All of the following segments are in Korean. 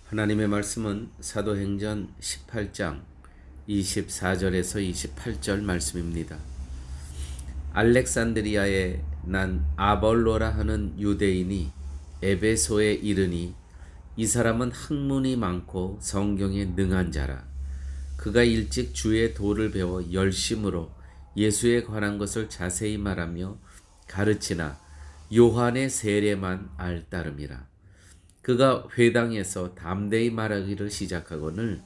하나님의 말씀은 사도행전 18장 24절에서 28절 말씀입니다. 알렉산드리아에 난 아볼로라 하는 유대인이 에베소에 이르니 이 사람은 학문이 많고 성경에 능한 자라. 그가 일찍 주의 도를 배워 열심으로 예수에 관한 것을 자세히 말하며 가르치나 요한의 세례만 알 따름이라. 그가 회당에서 담대히 말하기를 시작하거늘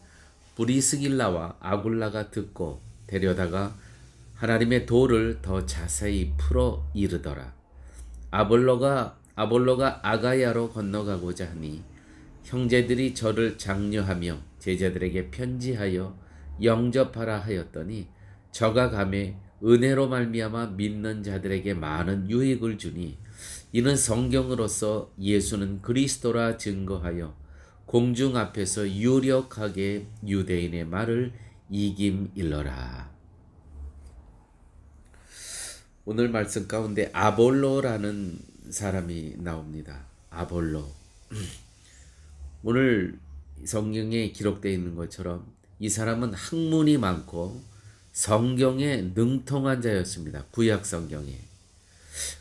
브리스길라와 아굴라가 듣고 데려다가 하나님의 도를 더 자세히 풀어 이르더라. 아볼로가 아가야로 건너가고자 하니 형제들이 저를 장려하며 제자들에게 편지하여 영접하라 하였더니 저가 가매 은혜로 말미암아 믿는 자들에게 많은 유익을 주니 이는 성경으로서 예수는 그리스도라 증거하여 공중 앞에서 유력하게 유대인의 말을 이김일러라. 오늘 말씀 가운데 아볼로라는 사람이 나옵니다. 아볼로. 오늘 성경에 기록되어 있는 것처럼 이 사람은 학문이 많고 성경에 능통한 자였습니다. 구약 성경에.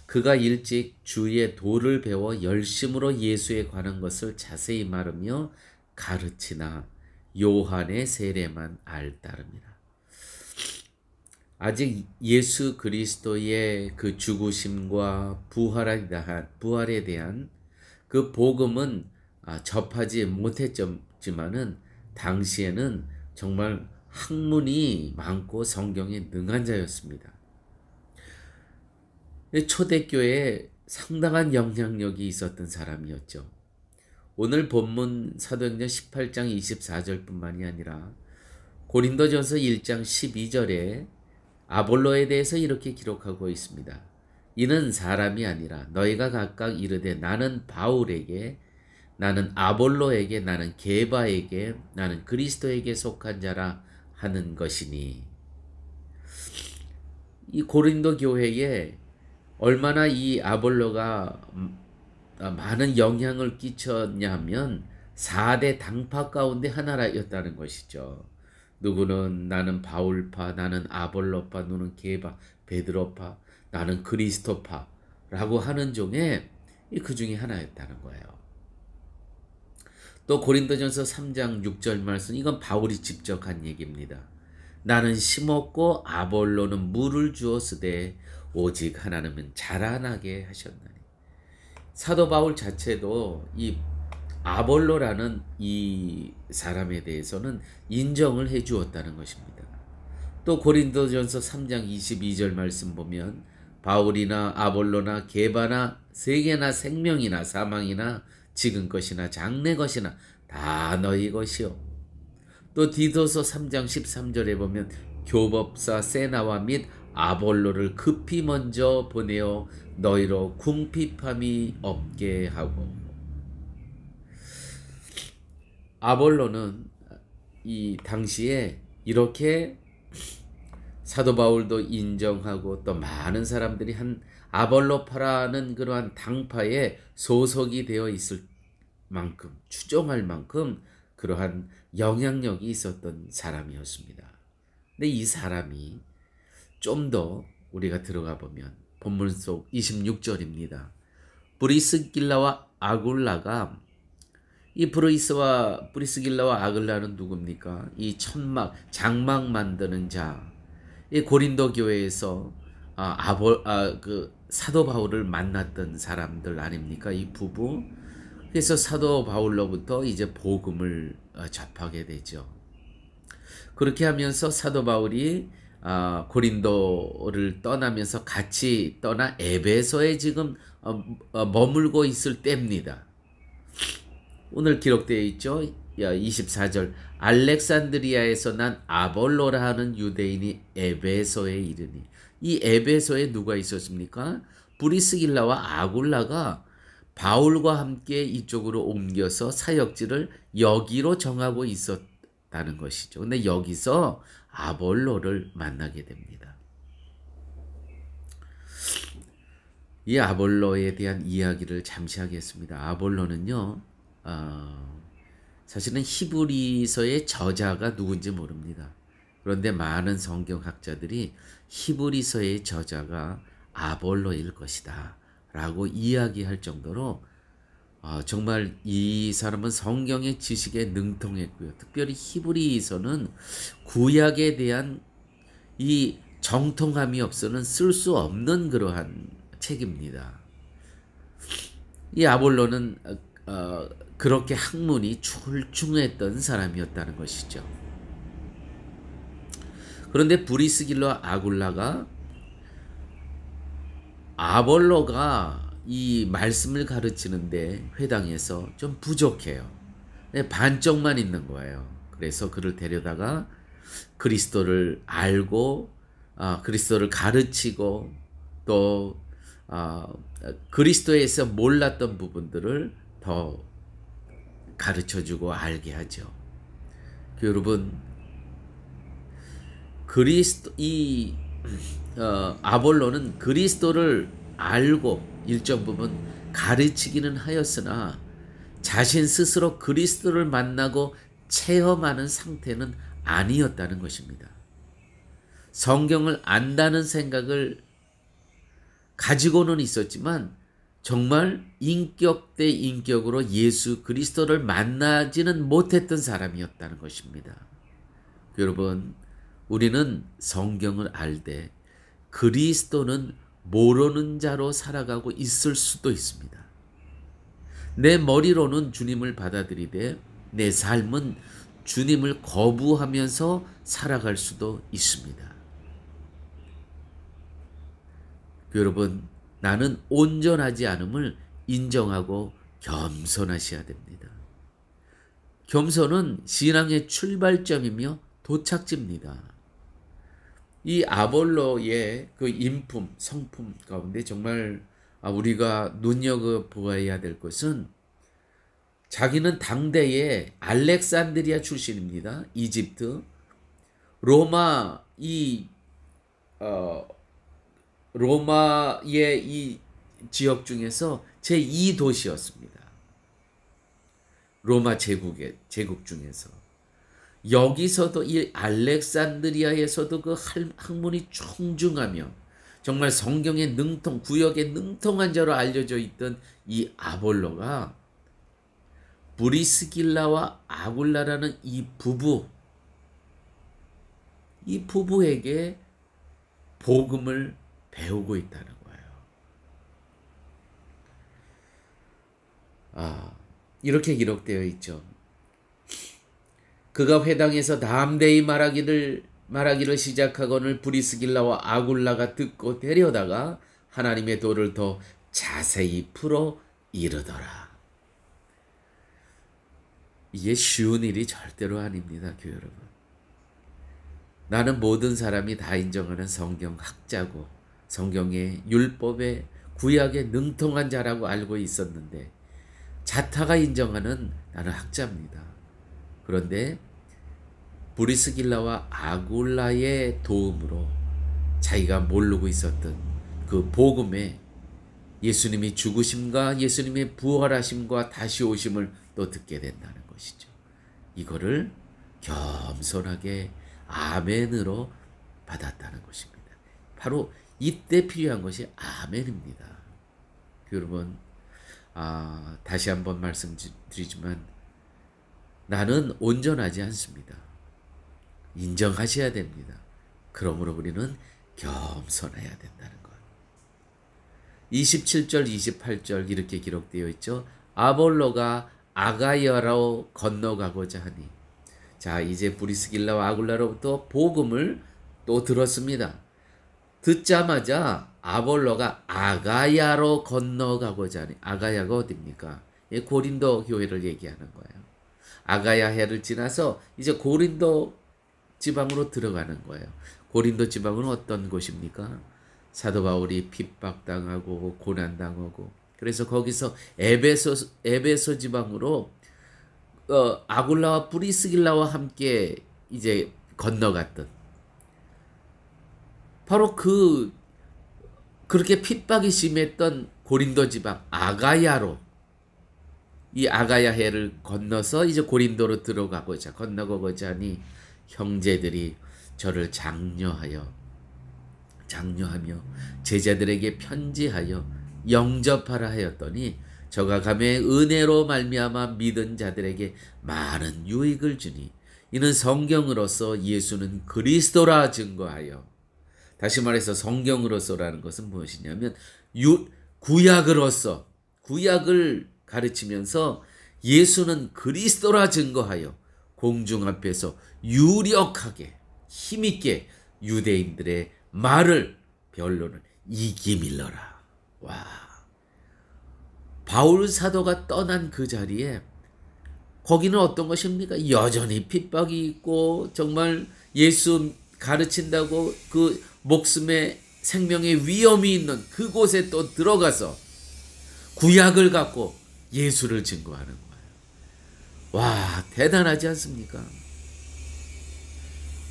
그가 일찍 주의 도를 배워 열심으로 예수에 관한 것을 자세히 말하며 가르치나 요한의 세례만 알 따름이라. 아직 예수 그리스도의 그 죽으심과 부활에 대한 그 복음은 접하지 못했지만은 당시에는 정말 학문이 많고 성경에 능한 자였습니다. 초대교회에 상당한 영향력이 있었던 사람이었죠. 오늘 본문 사도행전 18장 24절뿐만이 아니라 고린도전서 1장 12절에 아볼로에 대해서 이렇게 기록하고 있습니다. 이는 사람이 아니라 너희가 각각 이르되 나는 바울에게, 나는 아볼로에게, 나는 게바에게, 나는 그리스도에게 속한 자라 하는 것이니. 이 고린도 교회에 얼마나 이 아볼로가 많은 영향을 끼쳤냐 하면 4대 당파 가운데 하나였다는 것이죠. 누구는 나는 바울파, 나는 아볼로파, 누구는 게바, 베드로파, 나는 그리스도파라고 하는 중에 그 중에 하나였다는 거예요. 또 고린도전서 3장 6절 말씀, 이건 바울이 직접 한 얘기입니다. 나는 심었고 아볼로는 물을 주었으되 오직 하나님은 자라나게 하셨나니. 사도 바울 자체도 이 아볼로라는 이 사람에 대해서는 인정을 해 주었다는 것입니다. 또 고린도전서 3장 22절 말씀 보면 바울이나 아볼로나 게바나 세계나 생명이나 사망이나 지금 것이나 장래 것이나 다 너희 것이요. 또 디도서 3장 13절에 보면 교법사 세나와 및 아볼로를 급히 먼저 보내어 너희로 궁핍함이 없게 하고. 아볼로는 이 당시에 이렇게 사도 바울도 인정하고 또 많은 사람들이 한 아볼로파라는 그러한 당파에 소속이 되어 있을 만큼, 추종할 만큼 그러한 영향력이 있었던 사람이었습니다. 근데 이 사람이 좀 더 우리가 들어가 보면 본문 속 26절입니다. 브리스길라와 아굴라가, 이 브리스길라와 아굴라는 누굽니까? 이 장막 만드는 자, 이 고린도 교회에서 사도 바울을 만났던 사람들 아닙니까? 이 부부. 그래서 사도 바울로부터 이제 복음을 접하게 되죠. 그렇게 하면서 사도 바울이 고린도를 떠나면서 같이 떠나 에베소에 지금 머물고 있을 때입니다. 오늘 기록되어 있죠. 24절, 알렉산드리아에서 난 아볼로라 하는 유대인이 에베소에 이르니. 이 에베소에 누가 있었습니까? 브리스길라와 아굴라가 바울과 함께 이쪽으로 옮겨서 사역지를 여기로 정하고 있었다는 것이죠. 근데 여기서 아볼로를 만나게 됩니다. 이 아볼로에 대한 이야기를 잠시 하겠습니다. 아볼로는요, 사실은 히브리서의 저자가 누군지 모릅니다. 그런데 많은 성경학자들이 히브리서의 저자가 아볼로일 것이다 라고 이야기할 정도로 정말 이 사람은 성경의 지식에 능통했고요. 특별히 히브리서는 구약에 대한 이 정통함이 없어는 쓸 수 없는 그러한 책입니다. 이 아볼로는 그렇게 학문이 출중했던 사람이었다는 것이죠. 그런데 브리스길라 아굴라가 아볼로가 이 말씀을 가르치는데 회당에서 좀 부족해요. 반쪽만 있는 거예요. 그래서 그를 데려다가 그리스도를 알고 그리스도를 가르치고 또 그리스도에서 몰랐던 부분들을 더 가르쳐주고 알게 하죠. 여러분, 아볼로는 그리스도를 알고 일정 부분 가르치기는 하였으나 자신 스스로 그리스도를 만나고 체험하는 상태는 아니었다는 것입니다. 성경을 안다는 생각을 가지고는 있었지만 정말 인격 대 인격으로 예수 그리스도를 만나지는 못했던 사람이었다는 것입니다. 여러분, 우리는 성경을 알되 그리스도는 모르는 자로 살아가고 있을 수도 있습니다. 내 머리로는 주님을 받아들이되 내 삶은 주님을 거부하면서 살아갈 수도 있습니다. 여러분, 나는 온전하지 않음을 인정하고 겸손하셔야 됩니다. 겸손은 신앙의 출발점이며 도착지입니다. 이 아볼로의 그 인품, 성품 가운데 정말 우리가 눈여겨보아야 될 것은 자기는 당대의 알렉산드리아 출신입니다. 이집트, 로마의 이 지역 중에서 제2도시였습니다. 로마 제국 중에서. 여기서도 이 알렉산드리아에서도 그 학문이 청중하며 정말 성경의 구역에 능통한 자로 알려져 있던 이 아볼로가 브리스길라와 아굴라라는 이 부부에게 복음을 배우고 있다는 거예요. 이렇게 기록되어 있죠. 그가 회당에서 담대히 말하기를 시작하거늘 브리스길라와 아굴라가 듣고 데려다가 하나님의 도를 더 자세히 풀어 이르더라. 이게 쉬운 일이 절대로 아닙니다, 교회 여러분. 나는 모든 사람이 다 인정하는 성경학자고 성경의 율법의 구약에 능통한 자라고 알고 있었는데 자타가 인정하는 나는 학자입니다. 그런데 브리스길라와 아굴라의 도움으로 자기가 모르고 있었던 그 복음에 예수님이 죽으심과 예수님의 부활하심과 다시 오심을 또 듣게 된다는 것이죠. 이거를 겸손하게 아멘으로 받았다는 것입니다. 바로 이때 필요한 것이 아멘입니다. 여러분, 다시 한번 말씀드리지만 나는 온전하지 않습니다. 인정하셔야 됩니다. 그러므로 우리는 겸손해야 된다는 것. 27절 28절 이렇게 기록되어 있죠. 아볼로가 아가야로 건너가고자 하니. 자, 이제 브리스길라와 아굴라로부터 복음을 또 들었습니다. 듣자마자 아볼로가 아가야로 건너가고자 하니. 아가야가 어디입니까? 고린도 교회를 얘기하는 거예요. 아가야 해를 지나서 이제 고린도 지방으로 들어가는 거예요. 고린도 지방은 어떤 곳입니까? 사도 바울이 핍박당하고 고난당하고 그래서 거기서 에베소 지방으로 아굴라와 브리스길라와 함께 이제 건너갔던 바로 그렇게 핍박이 심했던 고린도 지방 아가야로 이 아가야해를 건너서 이제 고린도로 건너가고자 하니 형제들이 저를 장려하며 제자들에게 편지하여 영접하라 하였더니 저가 감에 은혜로 말미암아 믿은 자들에게 많은 유익을 주니 이는 성경으로서 예수는 그리스도라 증거하여. 다시 말해서 성경으로서라는 것은 무엇이냐면 구약을 가르치면서 예수는 그리스도라 증거하여 공중 앞에서 유력하게 힘있게 유대인들의 말을 변론을 이기밀러라. 와, 바울 사도가 떠난 그 자리에 거기는 어떤 것입니까? 여전히 핍박이 있고 정말 예수 가르친다고 그 목숨의 생명의 위험이 있는 그곳에 또 들어가서 구약을 갖고 예수를 증거하는 거예요. 와, 대단하지 않습니까?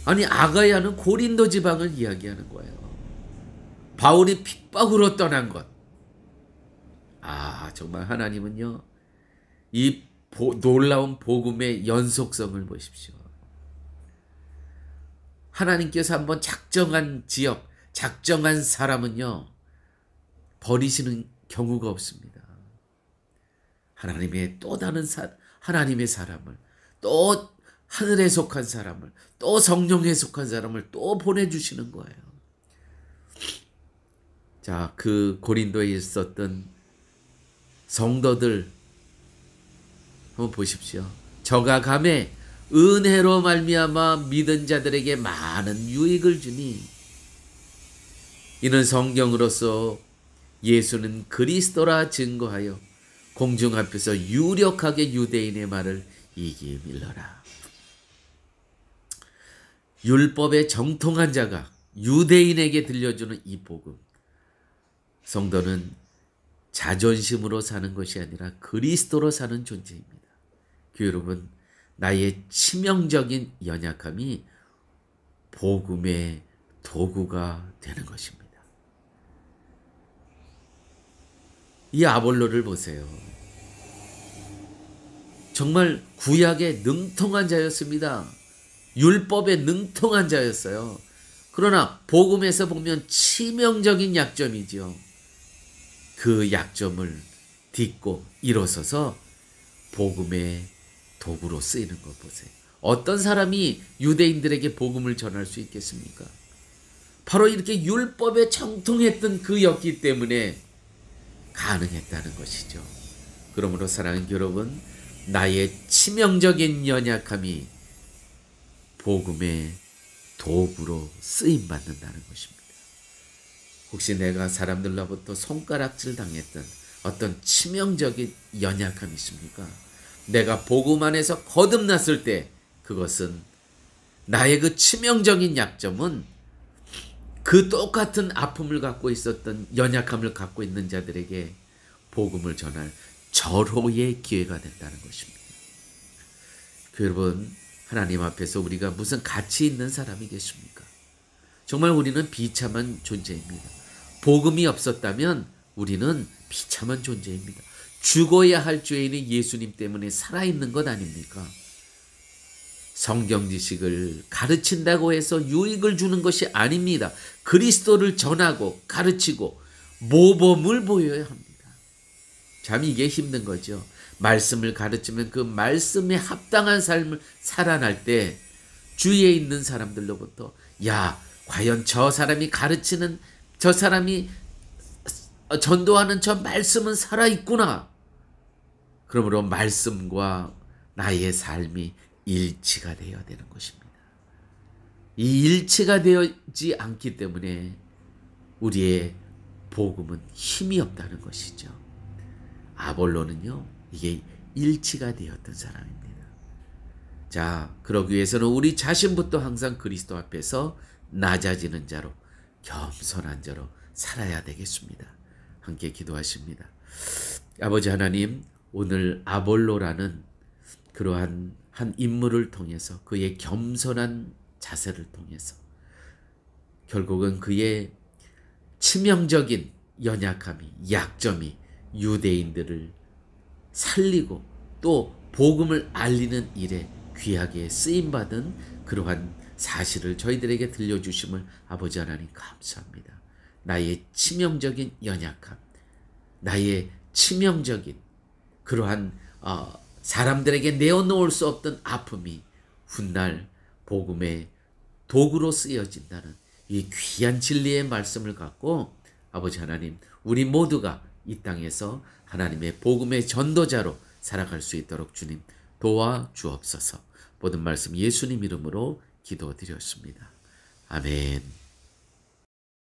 아니, 아가야는 고린도 지방을 이야기하는 거예요. 바울이 핍박으로 떠난 것. 아, 정말 하나님은요, 이 놀라운 복음의 연속성을 보십시오. 하나님께서 한번 작정한 지역, 작정한 사람은요, 버리시는 경우가 없습니다. 하나님의 또 다른 하나님의 사람을, 또 하늘에 속한 사람을, 또 성령에 속한 사람을 또 보내주시는 거예요. 자, 그 고린도에 있었던 성도들 한번 보십시오. 저가 감에 은혜로 말미암아 믿은 자들에게 많은 유익을 주니 이는 성경으로서 예수는 그리스도라 증거하여 공중 앞에서 유력하게 유대인의 말을 이기밀러라. 율법에 정통한 자가 유대인에게 들려주는 이 복음. 성도는 자존심으로 사는 것이 아니라 그리스도로 사는 존재입니다. 여러분, 나의 치명적인 연약함이 복음의 도구가 되는 것입니다. 이 아볼로를 보세요. 정말 구약에 능통한 자였습니다. 율법에 능통한 자였어요. 그러나 복음에서 보면 치명적인 약점이죠. 그 약점을 딛고 일어서서 복음의 도구로 쓰이는 것 보세요. 어떤 사람이 유대인들에게 복음을 전할 수 있겠습니까? 바로 이렇게 율법에 정통했던 그였기 때문에 가능했다는 것이죠. 그러므로 사랑하는 여러분, 나의 치명적인 연약함이 복음의 도구로 쓰임받는다는 것입니다. 혹시 내가 사람들로부터 손가락질 당했던 어떤 치명적인 연약함이 있습니까? 내가 복음 안에서 거듭났을 때 그것은 나의 그 치명적인 약점은 그 똑같은 아픔을 갖고 있었던 연약함을 갖고 있는 자들에게 복음을 전할 절호의 기회가 된다는 것입니다. 여러분, 하나님 앞에서 우리가 무슨 가치 있는 사람이겠습니까? 정말 우리는 비참한 존재입니다. 복음이 없었다면 우리는 비참한 존재입니다. 죽어야 할 죄인이 예수님 때문에 살아있는 것 아닙니까? 성경 지식을 가르친다고 해서 유익을 주는 것이 아닙니다. 그리스도를 전하고 가르치고 모범을 보여야 합니다. 참 이게 힘든 거죠. 말씀을 가르치면 그 말씀에 합당한 삶을 살아날 때 주위에 있는 사람들로부터 야, 과연 저 사람이 가르치는, 저 사람이 전도하는 저 말씀은 살아있구나. 그러므로 말씀과 나의 삶이 일치가 되어야 되는 것입니다. 이 일치가 되지 않기 때문에 우리의 복음은 힘이 없다는 것이죠. 아볼로는요, 이게 일치가 되었던 사람입니다. 자, 그러기 위해서는 우리 자신부터 항상 그리스도 앞에서 낮아지는 자로, 겸손한 자로 살아야 되겠습니다. 함께 기도하십니다. 아버지 하나님, 오늘 아볼로라는 그러한 한 인물을 통해서 그의 겸손한 자세를 통해서 결국은 그의 치명적인 연약함이, 약점이 유대인들을 살리고 또 복음을 알리는 일에 귀하게 쓰임받은 그러한 사실을 저희들에게 들려주심을 아버지 하나님 감사합니다. 나의 치명적인 연약함, 나의 치명적인 그러한 사람들에게 내어놓을 수 없던 아픔이 훗날 복음의 도구로 쓰여진다는 이 귀한 진리의 말씀을 갖고 아버지 하나님, 우리 모두가 이 땅에서 하나님의 복음의 전도자로 살아갈 수 있도록 주님 도와주옵소서. 모든 말씀 예수님 이름으로 기도드렸습니다. 아멘.